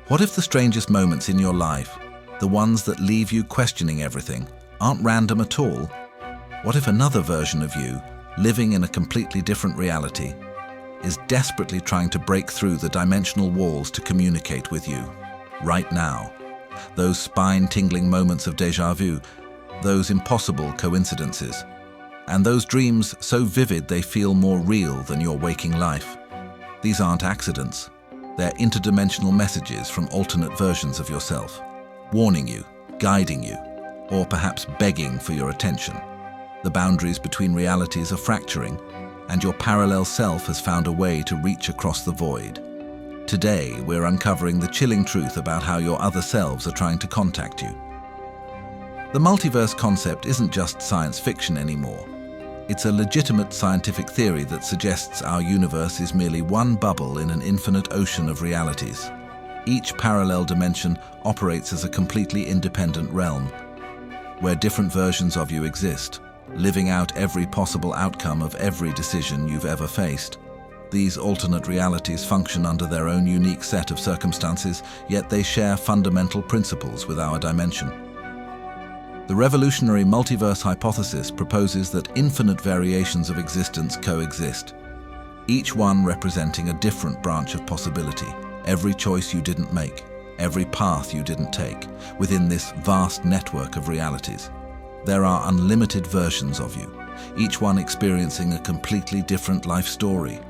What if the strangest moments in your life, the ones that leave you questioning everything, aren't random at all? What if another version of you, living in a completely different reality, is desperately trying to break through the dimensional walls to communicate with you, right now? Those spine-tingling moments of déjà vu, those impossible coincidences, and those dreams so vivid they feel more real than your waking life. These aren't accidents. They're interdimensional messages from alternate versions of yourself, warning you, guiding you, or perhaps begging for your attention. The boundaries between realities are fracturing, and your parallel self has found a way to reach across the void. Today, we're uncovering the chilling truth about how your other selves are trying to contact you. The multiverse concept isn't just science fiction anymore. It's a legitimate scientific theory that suggests our universe is merely one bubble in an infinite ocean of realities. Each parallel dimension operates as a completely independent realm, where different versions of you exist, living out every possible outcome of every decision you've ever faced. These alternate realities function under their own unique set of circumstances, yet they share fundamental principles with our dimension. The revolutionary multiverse hypothesis proposes that infinite variations of existence coexist, each one representing a different branch of possibility, every choice you didn't make, every path you didn't take, within this vast network of realities. There are unlimited versions of you, each one experiencing a completely different life story.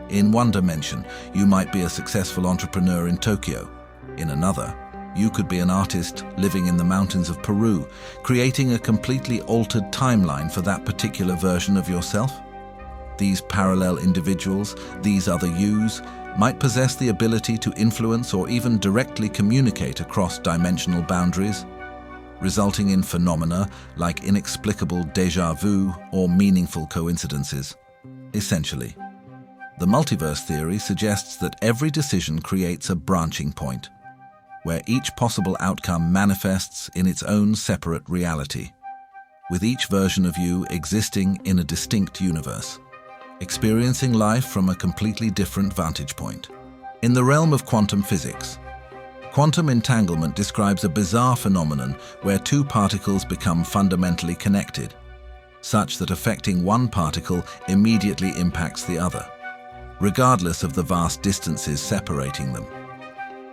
In one dimension, you might be a successful entrepreneur in Tokyo. In another, you could be an artist living in the mountains of Peru, creating a completely altered timeline for that particular version of yourself. These parallel individuals, these other yous, might possess the ability to influence or even directly communicate across dimensional boundaries, resulting in phenomena like inexplicable déjà vu or meaningful coincidences. Essentially, the multiverse theory suggests that every decision creates a branching point, where each possible outcome manifests in its own separate reality, with each version of you existing in a distinct universe, experiencing life from a completely different vantage point. In the realm of quantum physics, quantum entanglement describes a bizarre phenomenon where two particles become fundamentally connected, such that affecting one particle immediately impacts the other, regardless of the vast distances separating them.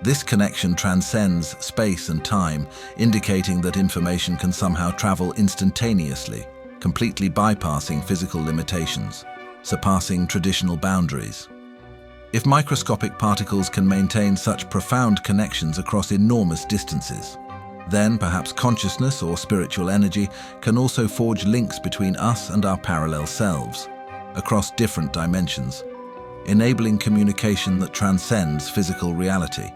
This connection transcends space and time, indicating that information can somehow travel instantaneously, completely bypassing physical limitations, surpassing traditional boundaries. If microscopic particles can maintain such profound connections across enormous distances, then perhaps consciousness or spiritual energy can also forge links between us and our parallel selves, across different dimensions, enabling communication that transcends physical reality.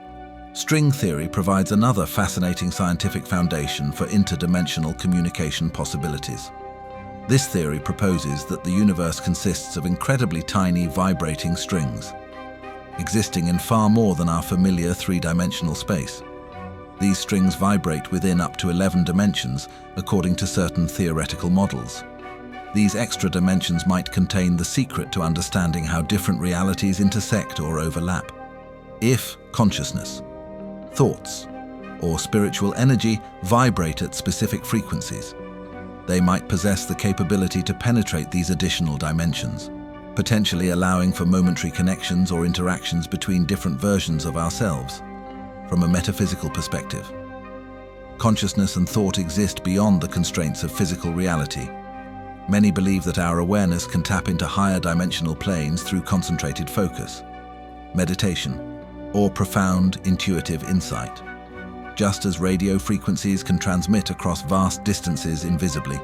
String theory provides another fascinating scientific foundation for interdimensional communication possibilities. This theory proposes that the universe consists of incredibly tiny vibrating strings, existing in far more than our familiar three-dimensional space. These strings vibrate within up to 11 dimensions, according to certain theoretical models. These extra dimensions might contain the secret to understanding how different realities intersect or overlap. If consciousness, thoughts, or spiritual energy vibrate at specific frequencies, they might possess the capability to penetrate these additional dimensions, potentially allowing for momentary connections or interactions between different versions of ourselves. From a metaphysical perspective, consciousness and thought exist beyond the constraints of physical reality. Many believe that our awareness can tap into higher dimensional planes through concentrated focus, meditation, or profound intuitive insight. Just as radio frequencies can transmit across vast distances invisibly,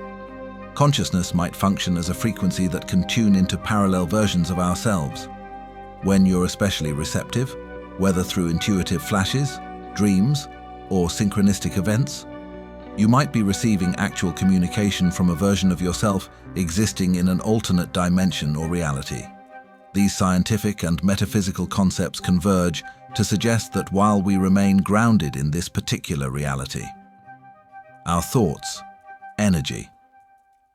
consciousness might function as a frequency that can tune into parallel versions of ourselves. When you're especially receptive, whether through intuitive flashes, dreams, or synchronistic events, you might be receiving actual communication from a version of yourself existing in an alternate dimension or reality. These scientific and metaphysical concepts converge to suggest that while we remain grounded in this particular reality, our thoughts, energy,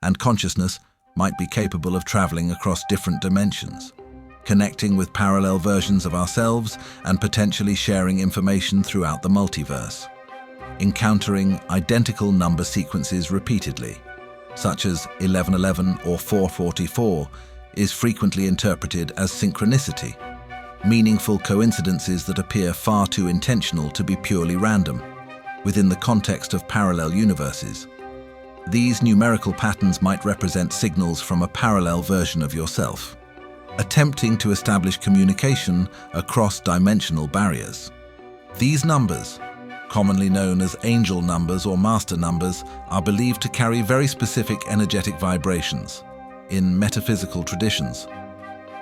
and consciousness might be capable of traveling across different dimensions, connecting with parallel versions of ourselves and potentially sharing information throughout the multiverse. Encountering identical number sequences repeatedly, such as 1111 or 444, is frequently interpreted as synchronicity, meaningful coincidences that appear far too intentional to be purely random, within the context of parallel universes. These numerical patterns might represent signals from a parallel version of yourself, attempting to establish communication across dimensional barriers. These numbers, commonly known as angel numbers or master numbers, are believed to carry very specific energetic vibrations. In metaphysical traditions,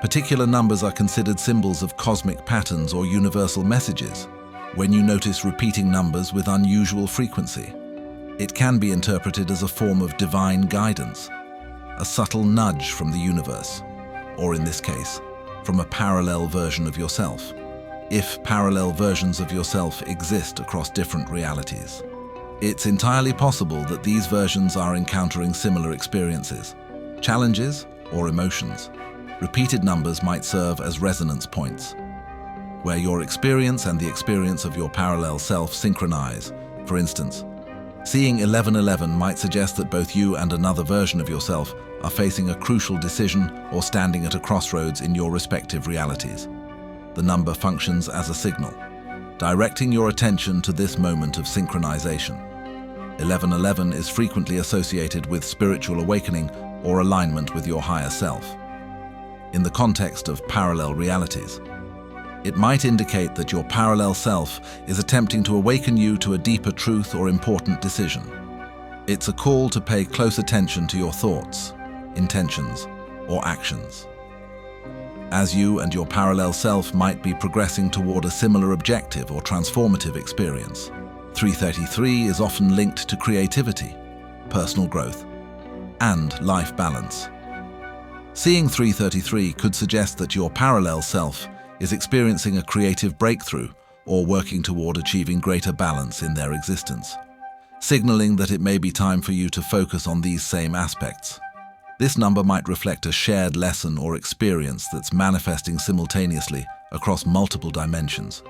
particular numbers are considered symbols of cosmic patterns or universal messages. When you notice repeating numbers with unusual frequency, it can be interpreted as a form of divine guidance, a subtle nudge from the universe, or in this case, from a parallel version of yourself, if parallel versions of yourself exist across different realities. It's entirely possible that these versions are encountering similar experiences, challenges, or emotions. Repeated numbers might serve as resonance points, where your experience and the experience of your parallel self synchronize. For instance, seeing 1111 might suggest that both you and another version of yourself are facing a crucial decision or standing at a crossroads in your respective realities. The number functions as a signal, directing your attention to this moment of synchronization. 1111 is frequently associated with spiritual awakening or alignment with your higher self. In the context of parallel realities, it might indicate that your parallel self is attempting to awaken you to a deeper truth or important decision. It's a call to pay close attention to your thoughts, intentions, or actions, as you and your parallel self might be progressing toward a similar objective or transformative experience. 333 is often linked to creativity, personal growth, and life balance. Seeing 333 could suggest that your parallel self is experiencing a creative breakthrough or working toward achieving greater balance in their existence, signaling that it may be time for you to focus on these same aspects. This number might reflect a shared lesson or experience that's manifesting simultaneously across multiple dimensions.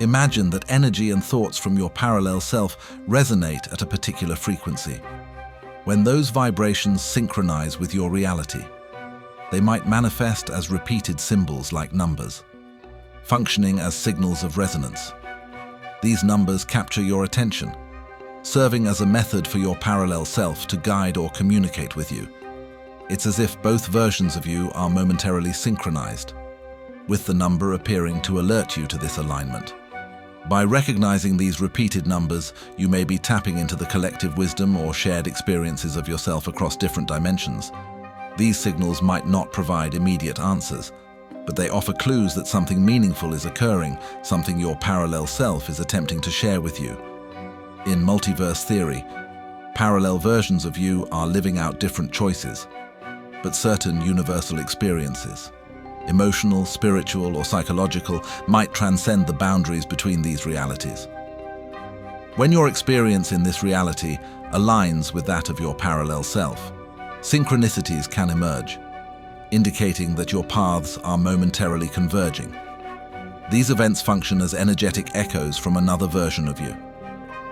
Imagine that energy and thoughts from your parallel self resonate at a particular frequency. When those vibrations synchronize with your reality, they might manifest as repeated symbols like numbers, functioning as signals of resonance. These numbers capture your attention, serving as a method for your parallel self to guide or communicate with you. It's as if both versions of you are momentarily synchronized, with the number appearing to alert you to this alignment. By recognizing these repeated numbers, you may be tapping into the collective wisdom or shared experiences of yourself across different dimensions. These signals might not provide immediate answers, but they offer clues that something meaningful is occurring, something your parallel self is attempting to share with you. In multiverse theory, parallel versions of you are living out different choices, but certain universal experiences, emotional, spiritual, or psychological, might transcend the boundaries between these realities. When your experience in this reality aligns with that of your parallel self, synchronicities can emerge, indicating that your paths are momentarily converging. These events function as energetic echoes from another version of you,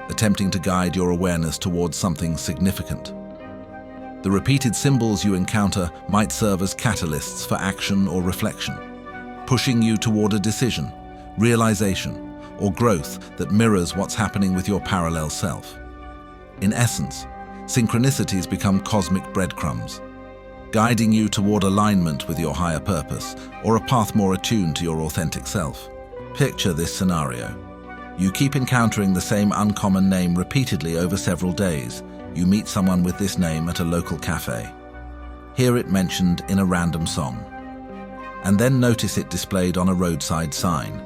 attempting to guide your awareness towards something significant. The repeated symbols you encounter might serve as catalysts for action or reflection, pushing you toward a decision, realization, or growth that mirrors what's happening with your parallel self. In essence, synchronicities become cosmic breadcrumbs, guiding you toward alignment with your higher purpose or a path more attuned to your authentic self. Picture this scenario. You keep encountering the same uncommon name repeatedly over several days. You meet someone with this name at a local cafe. Hear it mentioned in a random song, and then notice it displayed on a roadside sign.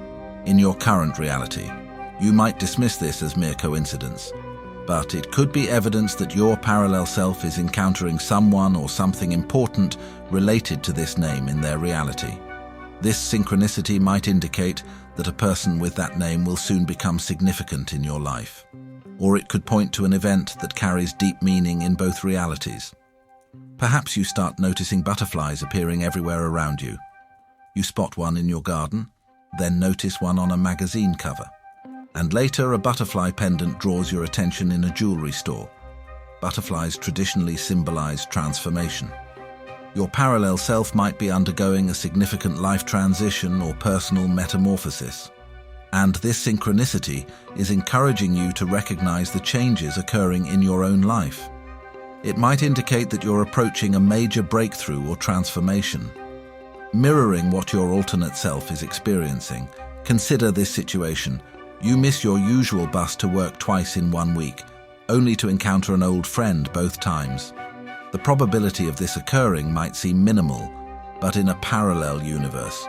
In your current reality, you might dismiss this as mere coincidence, but it could be evidence that your parallel self is encountering someone or something important related to this name in their reality. This synchronicity might indicate that a person with that name will soon become significant in your life, or it could point to an event that carries deep meaning in both realities. Perhaps you start noticing butterflies appearing everywhere around you, You spot one in your garden, then notice one on a magazine cover. And later, a butterfly pendant draws your attention in a jewelry store. Butterflies traditionally symbolize transformation. Your parallel self might be undergoing a significant life transition or personal metamorphosis. And this synchronicity is encouraging you to recognize the changes occurring in your own life. It might indicate that you're approaching a major breakthrough or transformation. Mirroring what your alternate self is experiencing, consider this situation. You miss your usual bus to work twice in 1 week, only to encounter an old friend both times. The probability of this occurring might seem minimal, but in a parallel universe,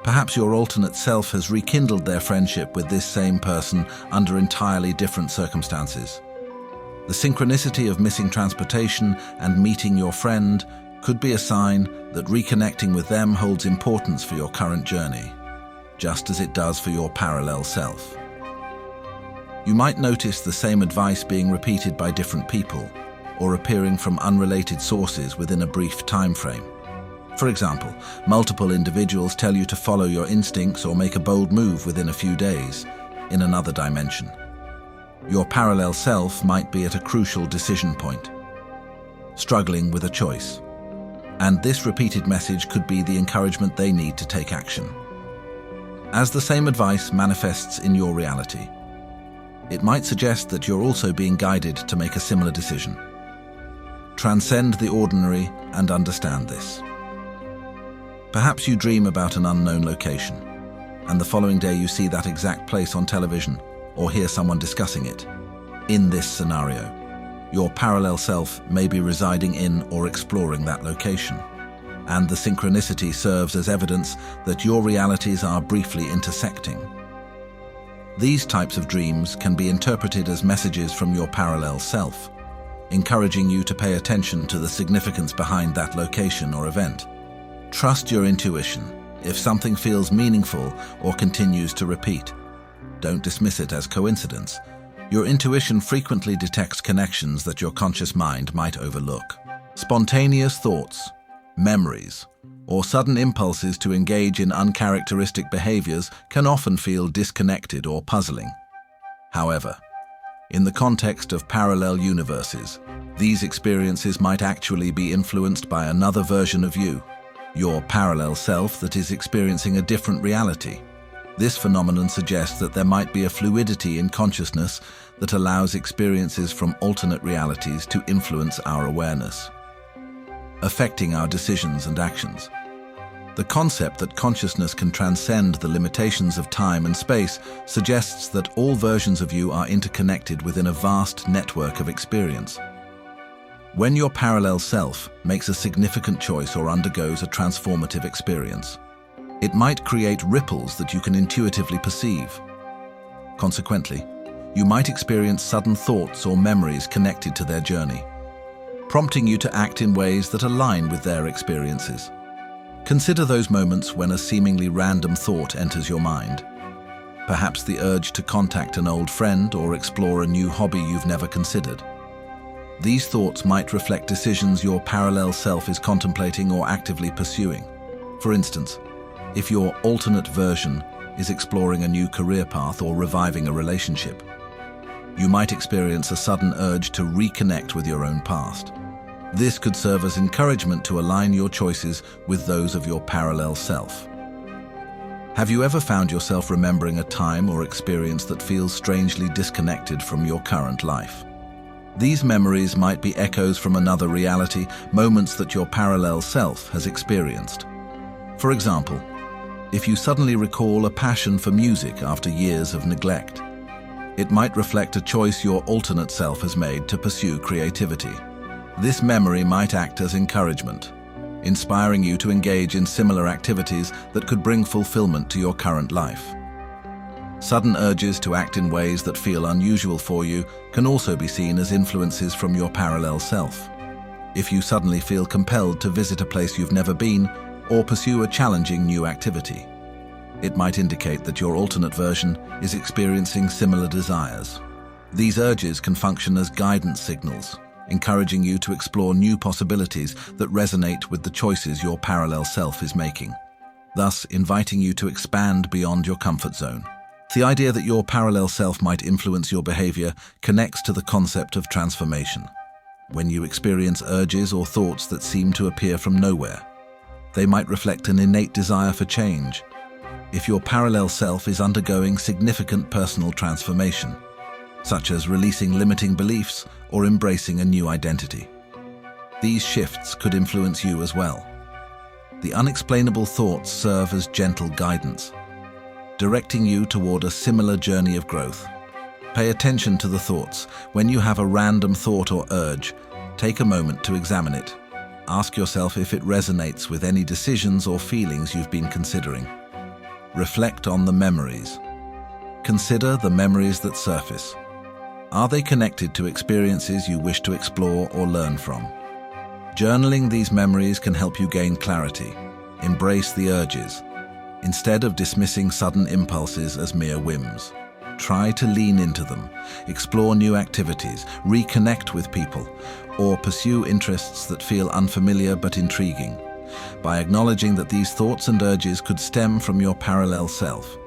perhaps your alternate self has rekindled their friendship with this same person under entirely different circumstances. The synchronicity of missing transportation and meeting your friend could be a sign that reconnecting with them holds importance for your current journey, just as it does for your parallel self. You might notice the same advice being repeated by different people, or appearing from unrelated sources within a brief time frame. For example, multiple individuals tell you to follow your instincts or make a bold move within a few days, in another dimension. Your parallel self might be at a crucial decision point, struggling with a choice. And this repeated message could be the encouragement they need to take action. As the same advice manifests in your reality, it might suggest that you're also being guided to make a similar decision. Transcend the ordinary and understand this. Perhaps you dream about an unknown location, and the following day you see that exact place on television or hear someone discussing it. In this scenario, your parallel self may be residing in or exploring that location, and the synchronicity serves as evidence that your realities are briefly intersecting. These types of dreams can be interpreted as messages from your parallel self, encouraging you to pay attention to the significance behind that location or event. Trust your intuition if something feels meaningful or continues to repeat. Don't dismiss it as coincidence. Your intuition frequently detects connections that your conscious mind might overlook. Spontaneous thoughts, memories, or sudden impulses to engage in uncharacteristic behaviors can often feel disconnected or puzzling. However, in the context of parallel universes, these experiences might actually be influenced by another version of you, your parallel self that is experiencing a different reality. This phenomenon suggests that there might be a fluidity in consciousness that allows experiences from alternate realities to influence our awareness, affecting our decisions and actions. The concept that consciousness can transcend the limitations of time and space suggests that all versions of you are interconnected within a vast network of experience. When your parallel self makes a significant choice or undergoes a transformative experience, it might create ripples that you can intuitively perceive. Consequently, you might experience sudden thoughts or memories connected to their journey, prompting you to act in ways that align with their experiences. Consider those moments when a seemingly random thought enters your mind. Perhaps the urge to contact an old friend or explore a new hobby you've never considered. These thoughts might reflect decisions your parallel self is contemplating or actively pursuing. For instance, if your alternate version is exploring a new career path or reviving a relationship, you might experience a sudden urge to reconnect with your own past. This could serve as encouragement to align your choices with those of your parallel self. Have you ever found yourself remembering a time or experience that feels strangely disconnected from your current life? These memories might be echoes from another reality, moments that your parallel self has experienced. For example, if you suddenly recall a passion for music after years of neglect, it might reflect a choice your alternate self has made to pursue creativity. This memory might act as encouragement, inspiring you to engage in similar activities that could bring fulfillment to your current life. Sudden urges to act in ways that feel unusual for you can also be seen as influences from your parallel self. If you suddenly feel compelled to visit a place you've never been or pursue a challenging new activity, it might indicate that your alternate version is experiencing similar desires. These urges can function as guidance signals, encouraging you to explore new possibilities that resonate with the choices your parallel self is making. thus inviting you to expand beyond your comfort zone. The idea that your parallel self might influence your behavior connects to the concept of transformation. When you experience urges or thoughts that seem to appear from nowhere, they might reflect an innate desire for change. If your parallel self is undergoing significant personal transformation, such as releasing limiting beliefs or embracing a new identity, these shifts could influence you as well. The unexplainable thoughts serve as gentle guidance, directing you toward a similar journey of growth. Pay attention to the thoughts. When you have a random thought or urge, take a moment to examine it. Ask yourself if it resonates with any decisions or feelings you've been considering. Reflect on the memories. Consider the memories that surface. Are they connected to experiences you wish to explore or learn from? Journaling these memories can help you gain clarity. Embrace the urges, instead of dismissing sudden impulses as mere whims. Try to lean into them, explore new activities, reconnect with people, or pursue interests that feel unfamiliar but intriguing. By acknowledging that these thoughts and urges could stem from your parallel self,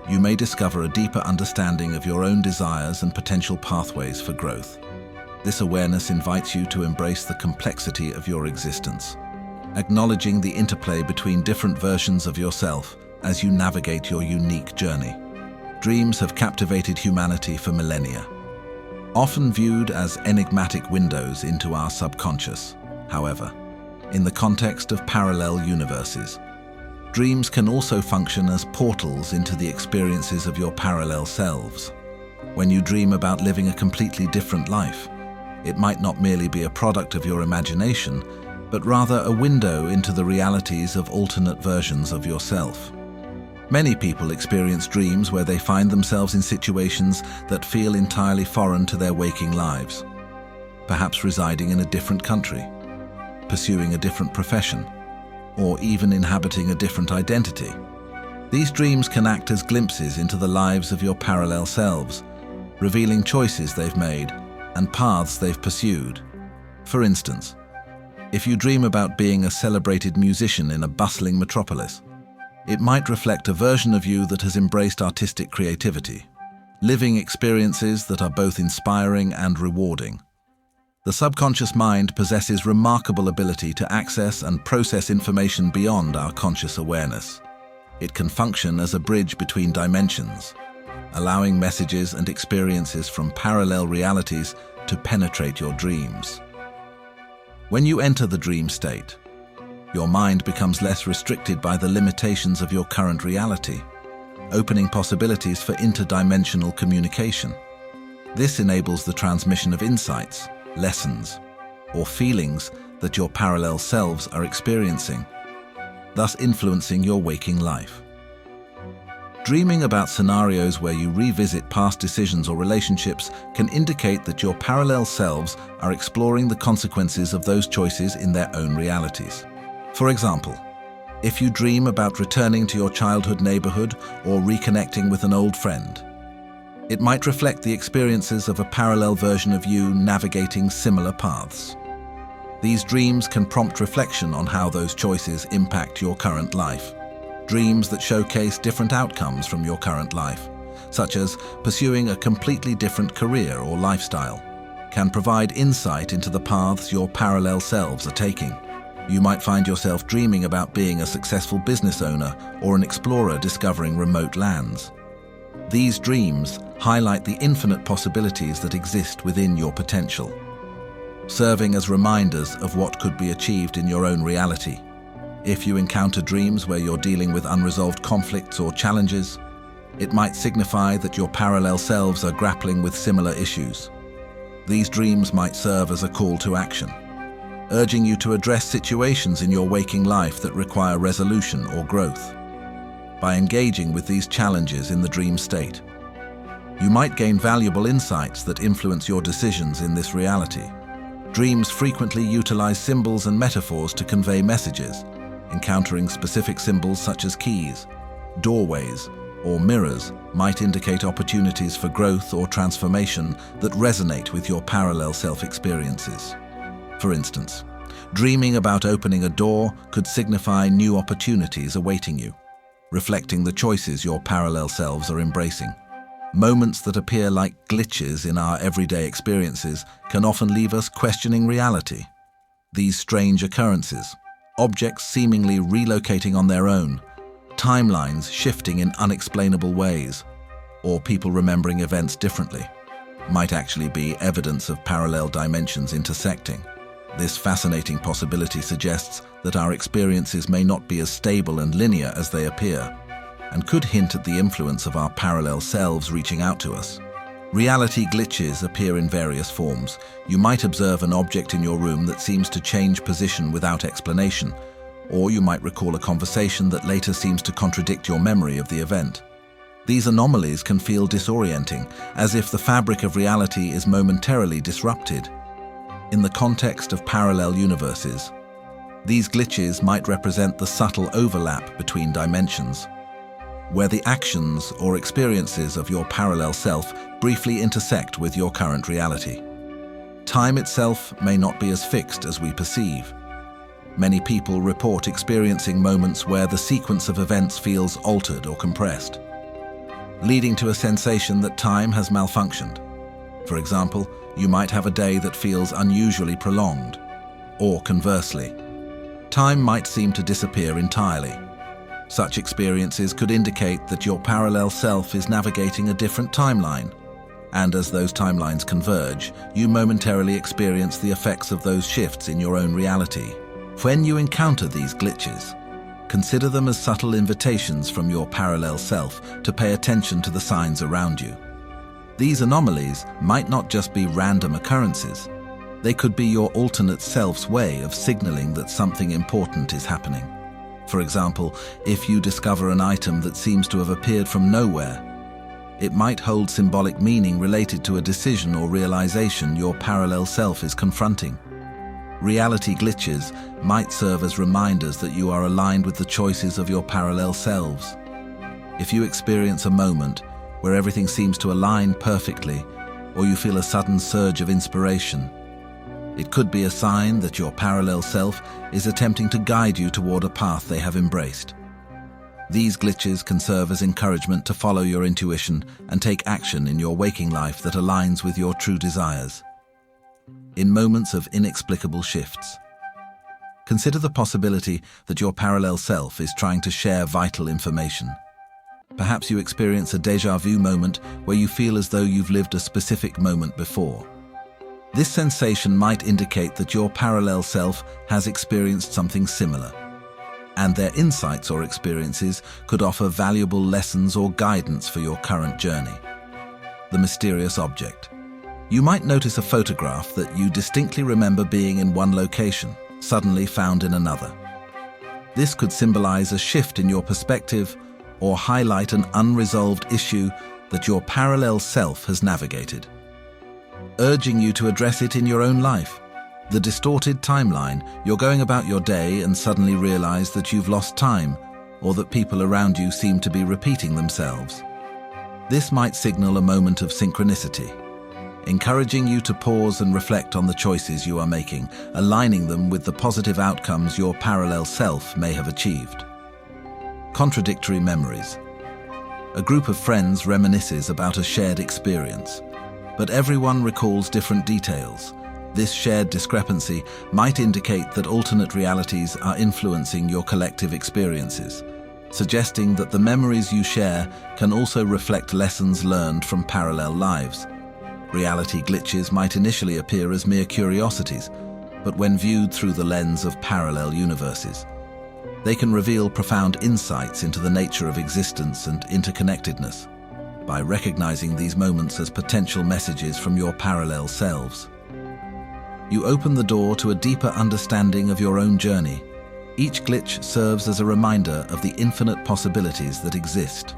you may discover a deeper understanding of your own desires and potential pathways for growth. This awareness invites you to embrace the complexity of your existence, acknowledging the interplay between different versions of yourself as you navigate your unique journey. Dreams have captivated humanity for millennia, often viewed as enigmatic windows into our subconscious. However, in the context of parallel universes, dreams can also function as portals into the experiences of your parallel selves. When you dream about living a completely different life, it might not merely be a product of your imagination, but rather a window into the realities of alternate versions of yourself. Many people experience dreams where they find themselves in situations that feel entirely foreign to their waking lives, perhaps residing in a different country, pursuing a different profession, or even inhabiting a different identity. These dreams can act as glimpses into the lives of your parallel selves, revealing choices they've made and paths they've pursued. For instance, if you dream about being a celebrated musician in a bustling metropolis, it might reflect a version of you that has embraced artistic creativity, living experiences that are both inspiring and rewarding. The subconscious mind possesses remarkable ability to access and process information beyond our conscious awareness. It can function as a bridge between dimensions, allowing messages and experiences from parallel realities to penetrate your dreams. When you enter the dream state, your mind becomes less restricted by the limitations of your current reality, opening possibilities for interdimensional communication. This enables the transmission of insights, lessons, or feelings that your parallel selves are experiencing, thus influencing your waking life. Dreaming about scenarios where you revisit past decisions or relationships can indicate that your parallel selves are exploring the consequences of those choices in their own realities. For example, if you dream about returning to your childhood neighborhood or reconnecting with an old friend, it might reflect the experiences of a parallel version of you navigating similar paths. These dreams can prompt reflection on how those choices impact your current life. Dreams that showcase different outcomes from your current life, such as pursuing a completely different career or lifestyle, can provide insight into the paths your parallel selves are taking. You might find yourself dreaming about being a successful business owner or an explorer discovering remote lands. These dreams highlight the infinite possibilities that exist within your potential, serving as reminders of what could be achieved in your own reality. If you encounter dreams where you're dealing with unresolved conflicts or challenges, it might signify that your parallel selves are grappling with similar issues. These dreams might serve as a call to action, urging you to address situations in your waking life that require resolution or growth. By engaging with these challenges in the dream state, you might gain valuable insights that influence your decisions in this reality. Dreams frequently utilize symbols and metaphors to convey messages. Encountering specific symbols such as keys, doorways, or mirrors might indicate opportunities for growth or transformation that resonate with your parallel self-experiences. For instance, Dreaming about opening a door could signify new opportunities awaiting you, reflecting the choices your parallel selves are embracing. Moments that appear like glitches in our everyday experiences can often leave us questioning reality. These strange occurrences, objects seemingly relocating on their own, timelines shifting in unexplainable ways, or people remembering events differently, might actually be evidence of parallel dimensions intersecting. This fascinating possibility suggests that our experiences may not be as stable and linear as they appear, and could hint at the influence of our parallel selves reaching out to us. Reality glitches appear in various forms. You might observe an object in your room that seems to change position without explanation, or you might recall a conversation that later seems to contradict your memory of the event. These anomalies can feel disorienting, as if the fabric of reality is momentarily disrupted. In the context of parallel universes, these glitches might represent the subtle overlap between dimensions, where the actions or experiences of your parallel self briefly intersect with your current reality. Time itself may not be as fixed as we perceive. Many people report experiencing moments where the sequence of events feels altered or compressed, leading to a sensation that time has malfunctioned. For example, you might have a day that feels unusually prolonged, or conversely, time might seem to disappear entirely. Such experiences could indicate that your parallel self is navigating a different timeline, and as those timelines converge, you momentarily experience the effects of those shifts in your own reality. When you encounter these glitches, consider them as subtle invitations from your parallel self to pay attention to the signs around you. These anomalies might not just be random occurrences. They could be your alternate self's way of signaling that something important is happening. For example, if you discover an item that seems to have appeared from nowhere, it might hold symbolic meaning related to a decision or realization your parallel self is confronting. Reality glitches might serve as reminders that you are aligned with the choices of your parallel selves. If you experience a moment where everything seems to align perfectly, or you feel a sudden surge of inspiration, it could be a sign that your parallel self is attempting to guide you toward a path they have embraced. These glitches can serve as encouragement to follow your intuition and take action in your waking life that aligns with your true desires. In moments of inexplicable shifts, consider the possibility that your parallel self is trying to share vital information. Perhaps you experience a déjà vu moment where you feel as though you've lived a specific moment before. This sensation might indicate that your parallel self has experienced something similar, and their insights or experiences could offer valuable lessons or guidance for your current journey. The mysterious object. You might notice a photograph that you distinctly remember being in one location, suddenly found in another. This could symbolize a shift in your perspective or highlight an unresolved issue that your parallel self has navigated, urging you to address it in your own life. The distorted timeline, you're going about your day and suddenly realize that you've lost time, or that people around you seem to be repeating themselves. This might signal a moment of synchronicity, encouraging you to pause and reflect on the choices you are making, aligning them with the positive outcomes your parallel self may have achieved. Contradictory memories. A group of friends reminisces about a shared experience, but everyone recalls different details. This shared discrepancy might indicate that alternate realities are influencing your collective experiences, suggesting that the memories you share can also reflect lessons learned from parallel lives. Reality glitches might initially appear as mere curiosities, but when viewed through the lens of parallel universes, they can reveal profound insights into the nature of existence and interconnectedness. By recognizing these moments as potential messages from your parallel selves, you open the door to a deeper understanding of your own journey. Each glitch serves as a reminder of the infinite possibilities that exist,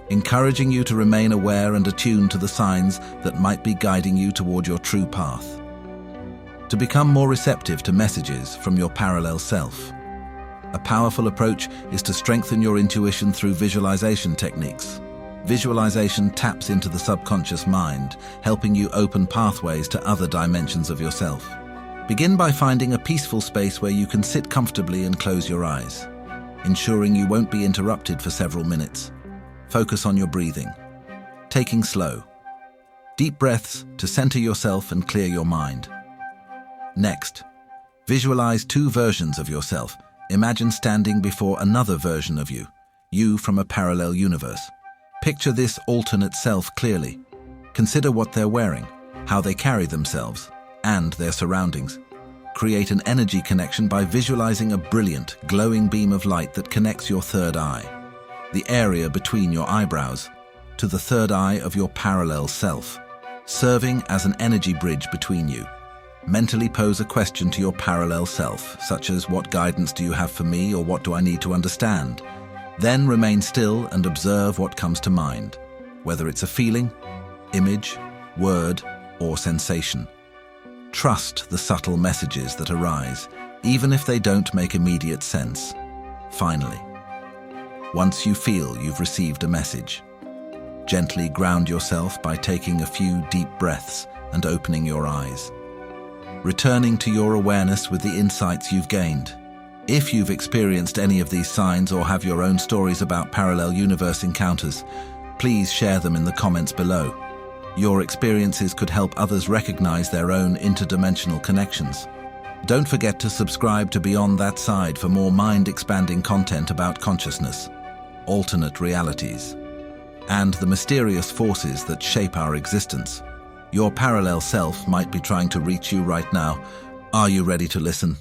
encouraging you to remain aware and attuned to the signs that might be guiding you toward your true path. To become more receptive to messages from your parallel self, a powerful approach is to strengthen your intuition through visualization techniques. Visualization taps into the subconscious mind, helping you open pathways to other dimensions of yourself. Begin by finding a peaceful space where you can sit comfortably and close your eyes, ensuring you won't be interrupted for several minutes. Focus on your breathing, taking slow, deep breaths to center yourself and clear your mind. Next, visualize two versions of yourself. Imagine standing before another version of you from a parallel universe. Picture this alternate self clearly. Consider what they're wearing, how they carry themselves, and their surroundings. Create an energy connection by visualizing a brilliant, glowing beam of light that connects your third eye, the area between your eyebrows, to the third eye of your parallel self, serving as an energy bridge between you. Mentally pose a question to your parallel self, such as, what guidance do you have for me, or what do I need to understand? Then remain still and observe what comes to mind, whether it's a feeling, image, word, or sensation. Trust the subtle messages that arise, even if they don't make immediate sense. Finally, once you feel you've received a message, gently ground yourself by taking a few deep breaths and opening your eyes, returning to your awareness with the insights you've gained. If you've experienced any of these signs or have your own stories about parallel universe encounters, please share them in the comments below. Your experiences could help others recognize their own interdimensional connections. Don't forget to subscribe to Beyond That Side for more mind-expanding content about consciousness, alternate realities, and the mysterious forces that shape our existence. Your parallel self might be trying to reach you right now. Are you ready to listen?